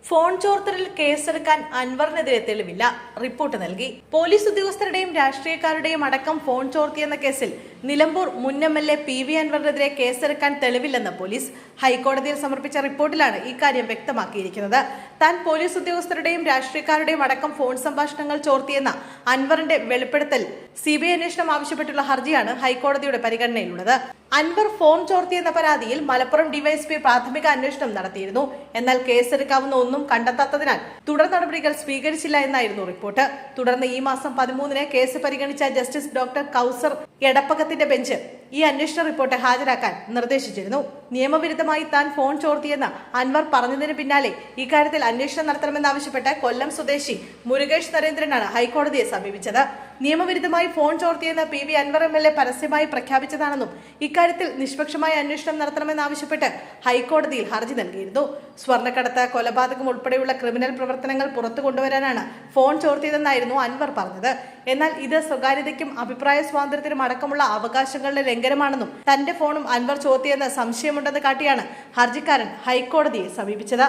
Phone ചോർത്തലിൽ കേസെടുക്കാൻ അൻവറിനെതിരെ തെളിവില്ല. Report നൽകി. പോലീസ് ഉദ്യോഗസ്ഥരുടെയും രാഷ്ട്രീയക്കാരുടെയും അടക്കം ഫോൺ ചോർത്തിയെന്ന കേസിൽ നിലമ്പൂർ മുൻ MLA PV അൻവറിനെതിരെ കേസെടുക്കാൻ തെളിവില്ലെന്ന് പോലീസ് ഹൈക്കോടതിയിൽ സമർപ്പിച്ച റിപ്പോർട്ടിലാണ് ഇക്കാര്യം വ്യക്തമാക്കിയിരിക്കുന്നത്. താൻ പോലീസ് ഉദ്യോഗസ്ഥരുടെയും രാഷ്ട്രീയക്കാരുടെയും അടക്കം ഫോൺ സംഭാഷണങ്ങൾ ചോർത്തിയെന്ന അൻവറിന്റെ വെളിപ്പെടുത്തൽ CBI അന്വേഷണം ആവശ്യപ്പെട്ടുള്ള ഹർജിയാണ് ഹൈക്കോടതിയുടെ പരിഗണനയിലുള്ളത്. അൻവർ ഫോൺ ചോർത്തിയെന്ന പരാതിയിൽ മലപ്പുറം DYSP പ്രാഥമിക അന്വേഷണം നടത്തിയിരുന്നു. എന്നാൽ കേസെടുക്കാവുന്ന ഒന്നും കണ്ടെത്താത്തതിനാൽ തുടർ നടപടികൾ സ്വീകരിച്ചില്ല എന്നായിരുന്നു റിപ്പോർട്ട്. തുടർന്ന് ഈ മാസം 13-ന് കേസ് പരിഗണിച്ച ജസ്റ്റിസ് ഡോക്ടർ കൗസർ എടപ്പകത്തിന്റെ ബെഞ്ച് ഈ അന്വേഷണ റിപ്പോർട്ട് ഹാജരാക്കാൻ നിർദ്ദേശിച്ചിരുന്നു. നിയമവിരുദ്ധമായി താൻ ഫോൺ ചോർത്തിയെന്ന് അൻവർ പറഞ്ഞതിന് പിന്നാലെ ഇക്കാര്യത്തിൽ അന്വേഷണം നടത്തണമെന്നാവശ്യപ്പെട്ട് കൊല്ലം സ്വദേശി മുരുകേഷ് നരേന്ദ്രനാണ് ഹൈക്കോടതിയെ സമീപിച്ചത്. നിയമവിരുദ്ധമായി ഫോൺ ചോർത്തിയെന്ന് PV അൻവർ MLA പരസ്യമായി പ്രഖ്യാപിച്ചതാണെന്നും ഇക്കാര്യത്തിൽ നിഷ്പക്ഷമായ അന്വേഷണം നടത്തണമെന്നാവശ്യപ്പെട്ട് ഹൈക്കോടതിയിൽ ഹർജി നൽകിയിരുന്നു. സ്വർണ്ണക്കടത്ത്, കൊലപാതകം ഉൾപ്പെടെയുള്ള ക്രിമിനൽ പ്രവർത്തനങ്ങൾ പുറത്തു കൊണ്ടുവരാനാണ് ഫോൺ ചോർത്തിയതെന്നായിരുന്നു അൻവർ പറഞ്ഞത്. എന്നാൽ ഇത് സ്വകാര്യതയ്ക്കും അഭിപ്രായ സ്വാതന്ത്ര്യത്തിനും അടക്കമുള്ള അവകാശങ്ങളുടെ ലംഘനമാണെന്നും തന്റെ ഫോണും അൻവർ ചോർത്തിയെന്ന് സംശയമുണ്ടെന്ന് കാട്ടിയാണ് ഹർജിക്കാരൻ ഹൈക്കോടതിയെ സമീപിച്ചത്.